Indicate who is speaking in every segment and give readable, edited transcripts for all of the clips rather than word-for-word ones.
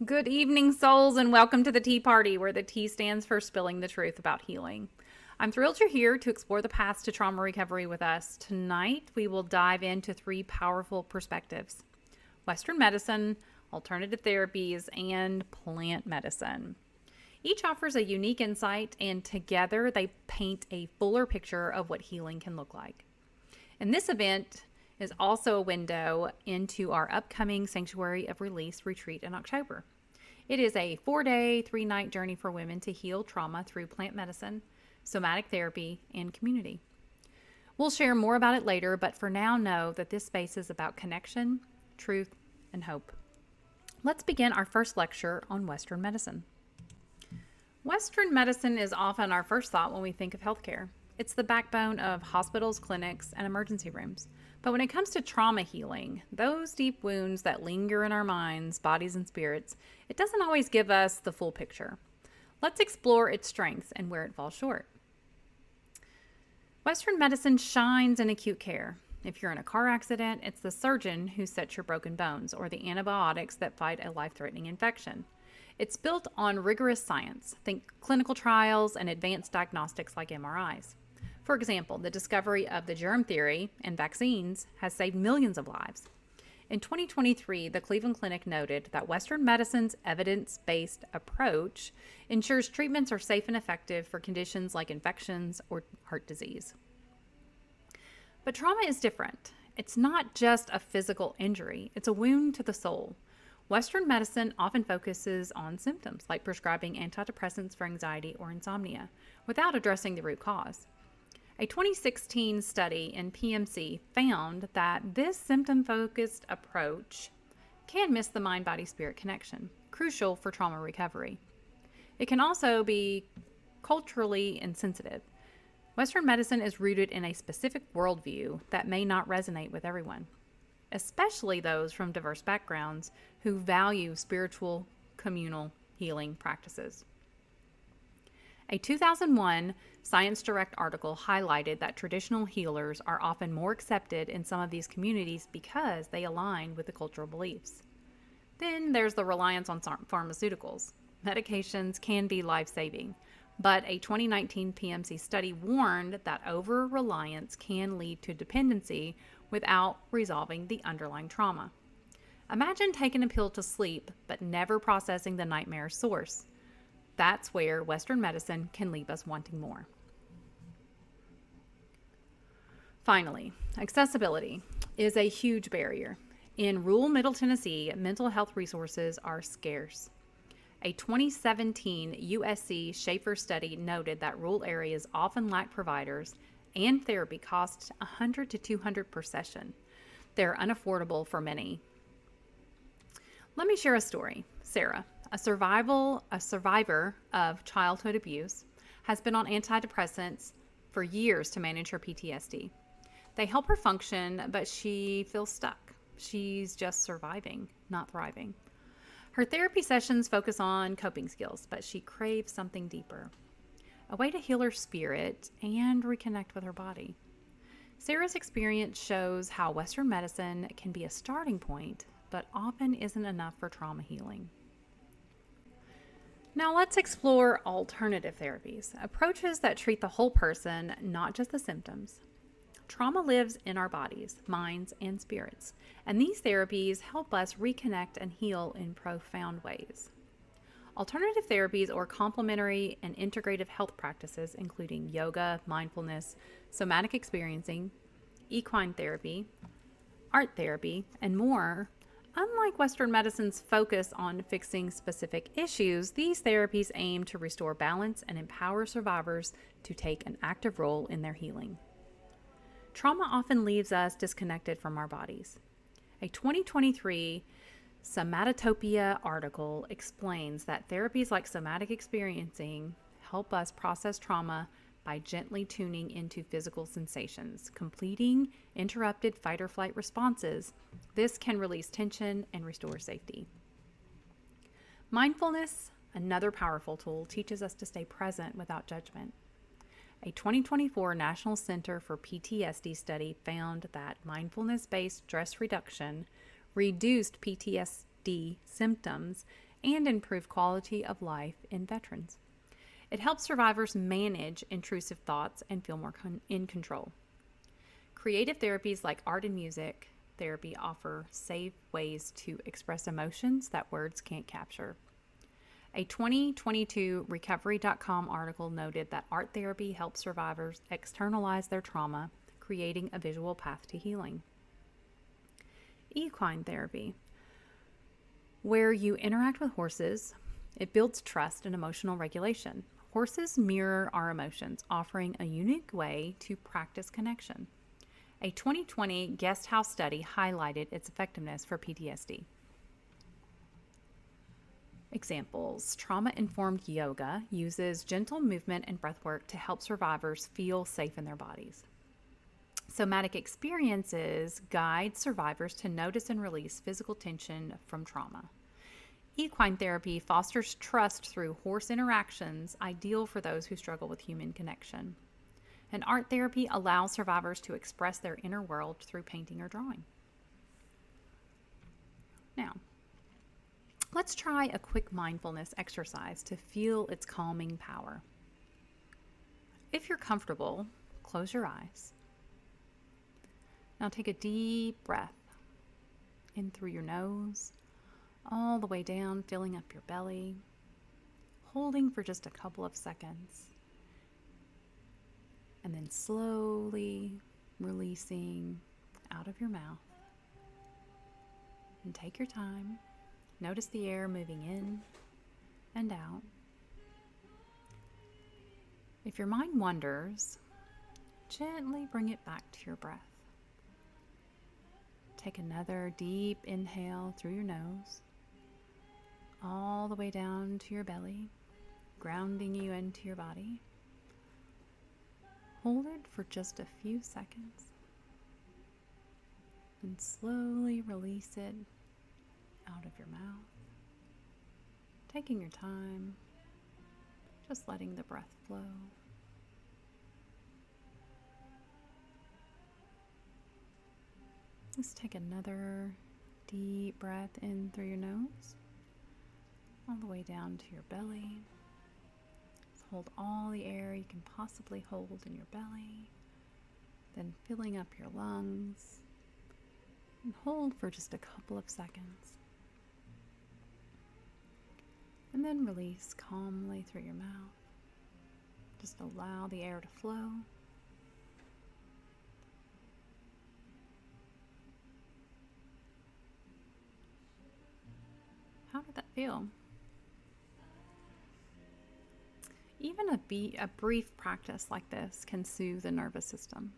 Speaker 1: Good evening, souls, and welcome to the Tea Party, where the T stands for spilling the truth about healing. I'm thrilled you're here to explore the paths to trauma recovery with us. Tonight, we will dive into three powerful perspectives: Western medicine, alternative therapies, and plant medicine. Each offers a unique insight, and together they paint a fuller picture of what healing can look like. And this event is also a window into our upcoming Sanctuary of Release retreat in October. It is a 4-day, 3-night journey for women to heal trauma through plant medicine, somatic therapy, and community. We'll share more about it later, but for now, know that this space is about connection, truth, and hope. Let's begin our first lecture on Western medicine. Western medicine is often our first thought when we think of healthcare. It's the backbone of hospitals, clinics, and emergency rooms. But when it comes to trauma healing, those deep wounds that linger in our minds, bodies, and spirits, it doesn't always give us the full picture. Let's explore its strengths and where it falls short. Western medicine shines in acute care. If you're in a car accident, it's the surgeon who sets your broken bones, or the antibiotics that fight a life-threatening infection. It's built on rigorous science. Think clinical trials and advanced diagnostics like MRIs. For example, the discovery of the germ theory and vaccines has saved millions of lives. In 2023, the Cleveland Clinic noted that Western medicine's evidence-based approach ensures treatments are safe and effective for conditions like infections or heart disease. But trauma is different. It's not just a physical injury, it's a wound to the soul. Western medicine often focuses on symptoms, like prescribing antidepressants for anxiety or insomnia, without addressing the root cause. A 2016 study in PMC found that this symptom-focused approach can miss the mind-body-spirit connection, crucial for trauma recovery. It can also be culturally insensitive. Western medicine is rooted in a specific worldview that may not resonate with everyone, especially those from diverse backgrounds who value spiritual, communal healing practices. A 2001 Science Direct article highlighted that traditional healers are often more accepted in some of these communities because they align with the cultural beliefs. Then there's the reliance on pharmaceuticals. Medications can be life-saving, but a 2019 PMC study warned that over-reliance can lead to dependency without resolving the underlying trauma. Imagine taking a pill to sleep, but never processing the nightmare source. That's where Western medicine can leave us wanting more. Finally, accessibility is a huge barrier. In rural Middle Tennessee, mental health resources are scarce. A 2017 USC Schaefer study noted that rural areas often lack providers and therapy costs $100 to $200 per session. They're unaffordable for many. Let me share a story. Sarah, a survivor of childhood abuse, has been on antidepressants for years to manage her PTSD. They help her function, but she feels stuck. She's just surviving, not thriving. Her therapy sessions focus on coping skills, but she craves something deeper, a way to heal her spirit and reconnect with her body. Sarah's experience shows how Western medicine can be a starting point, but often isn't enough for trauma healing. Now let's explore alternative therapies, approaches that treat the whole person, not just the symptoms. Trauma lives in our bodies, minds, and spirits, and these therapies help us reconnect and heal in profound ways. Alternative therapies or complementary and integrative health practices, including yoga, mindfulness, somatic experiencing, equine therapy, art therapy, and more. Unlike Western medicine's focus on fixing specific issues, these therapies aim to restore balance and empower survivors to take an active role in their healing. Trauma often leaves us disconnected from our bodies. A 2023 Somatotopia article explains that therapies like somatic experiencing help us process trauma by gently tuning into physical sensations, completing interrupted fight or flight responses. This can release tension and restore safety. Mindfulness, another powerful tool, teaches us to stay present without judgment. A 2024 National Center for PTSD study found that mindfulness-based stress reduction reduced PTSD symptoms and improve quality of life in veterans. It helps survivors manage intrusive thoughts and feel more in control. Creative therapies like art and music therapy offer safe ways to express emotions that words can't capture. A 2022 Recovery.com article noted that art therapy helps survivors externalize their trauma, creating a visual path to healing. Equine therapy, where you interact with horses, it builds trust and emotional regulation. Horses mirror our emotions, offering a unique way to practice connection. A 2020 guest house study highlighted its effectiveness for PTSD. Examples: trauma-informed yoga uses gentle movement and breathwork to help survivors feel safe in their bodies. Somatic experiences guide survivors to notice and release physical tension from trauma. Equine therapy fosters trust through horse interactions, ideal for those who struggle with human connection. And art therapy allows survivors to express their inner world through painting or drawing. Now, let's try a quick mindfulness exercise to feel its calming power. If you're comfortable, close your eyes. Now take a deep breath in through your nose, all the way down, filling up your belly, holding for just a couple of seconds, and then slowly releasing out of your mouth. And take your time. Notice the air moving in and out. If your mind wanders, gently bring it back to your breath. Take another deep inhale through your nose, all the way down to your belly, grounding you into your body. Hold it for just a few seconds, and slowly release it out of your mouth. Taking your time, just letting the breath flow. Let's take another deep breath in through your nose, all the way down to your belly. Let's hold all the air you can possibly hold in your belly, then filling up your lungs, and hold for just a couple of seconds. And then release calmly through your mouth. Just allow the air to flow. How did that feel? Even a brief practice like this can soothe the nervous system.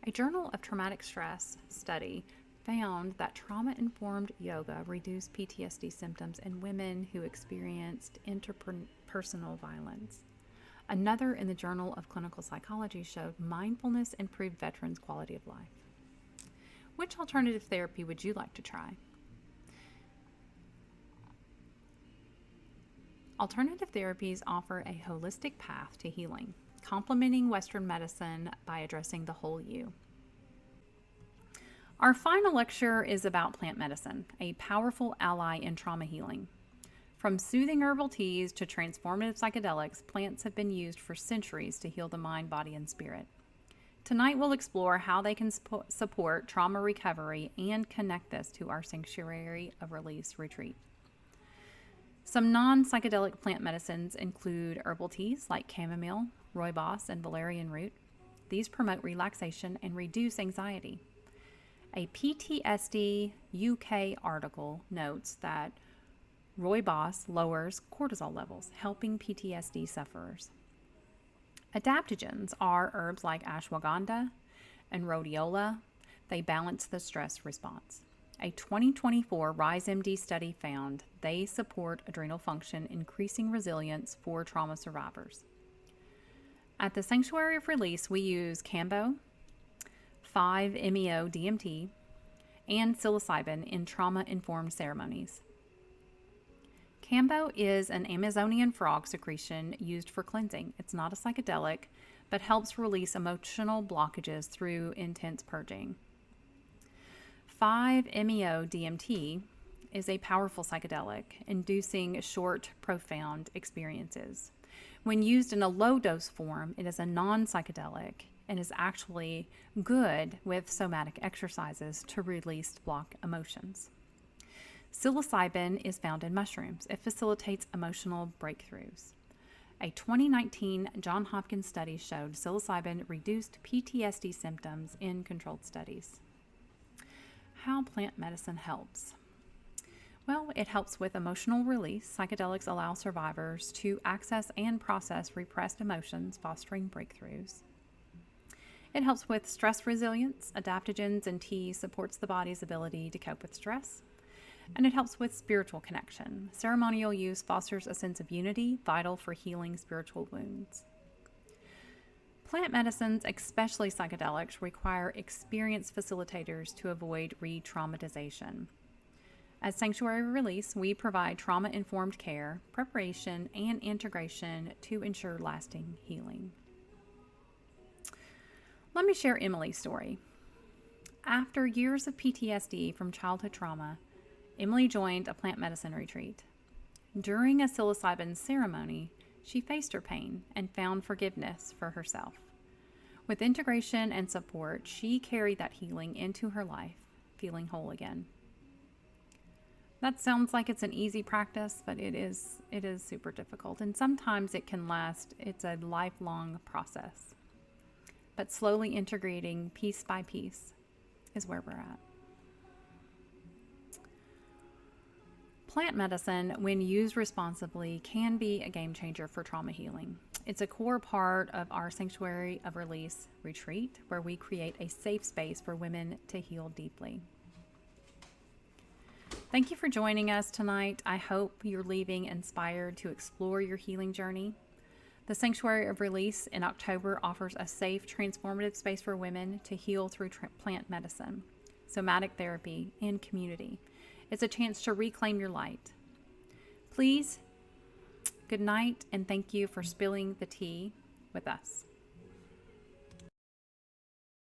Speaker 1: A Journal of Traumatic Stress study found that trauma-informed yoga reduced PTSD symptoms in women who experienced interpersonal violence. Another in the Journal of Clinical Psychology showed mindfulness improved veterans' quality of life. Which alternative therapy would you like to try? Alternative therapies offer a holistic path to healing, complementing Western medicine by addressing the whole you. Our final lecture is about plant medicine, a powerful ally in trauma healing. From soothing herbal teas to transformative psychedelics, plants have been used for centuries to heal the mind, body, and spirit. Tonight we'll explore how they can support trauma recovery and connect this to our Sanctuary of Release retreat. Some non-psychedelic plant medicines include herbal teas like chamomile, rooibos, and valerian root. These promote relaxation and reduce anxiety. A PTSD UK article notes that rooibos lowers cortisol levels, helping PTSD sufferers. Adaptogens are herbs like ashwagandha and rhodiola. They balance the stress response. A 2024 RISE-MD study found they support adrenal function, increasing resilience for trauma survivors. At the Sanctuary of Release, we use Cambo, 5-MeO-DMT, and psilocybin in trauma-informed ceremonies. Cambo is an Amazonian frog secretion used for cleansing. It's not a psychedelic, but helps release emotional blockages through intense purging. 5-MeO-DMT is a powerful psychedelic, inducing short, profound experiences. When used in a low dose form, it is a non psychedelic and is actually good with somatic exercises to release block emotions. Psilocybin is found in mushrooms. It facilitates emotional breakthroughs. A 2019 Johns Hopkins study showed psilocybin reduced PTSD symptoms in controlled studies. How plant medicine helps. Well, it helps with emotional release. Psychedelics allow survivors to access and process repressed emotions, fostering breakthroughs. It helps with stress resilience. Adaptogens and tea supports the body's ability to cope with stress. And it helps with spiritual connection. Ceremonial use fosters a sense of unity, vital for healing spiritual wounds. Plant medicines, especially psychedelics, require experienced facilitators to avoid re-traumatization. As Sanctuary Release, we provide trauma-informed care, preparation, and integration to ensure lasting healing. Let me share Emily's story. After years of PTSD from childhood trauma, Emily joined a plant medicine retreat. During a psilocybin ceremony, she faced her pain and found forgiveness for herself. With integration and support, she carried that healing into her life, feeling whole again. That sounds like it's an easy practice, but it is super difficult, and sometimes it can last. It's a lifelong process. But slowly integrating piece by piece is where we're at. Plant medicine, when used responsibly, can be a game changer for trauma healing. It's a core part of our Sanctuary of Release retreat, where we create a safe space for women to heal deeply. Thank you for joining us tonight. I hope you're leaving inspired to explore your healing journey. The Sanctuary of Release in October offers a safe, transformative space for women to heal through plant medicine, somatic therapy, and community. It's a chance to reclaim your light. Please, good night, and thank you for spilling the tea with us.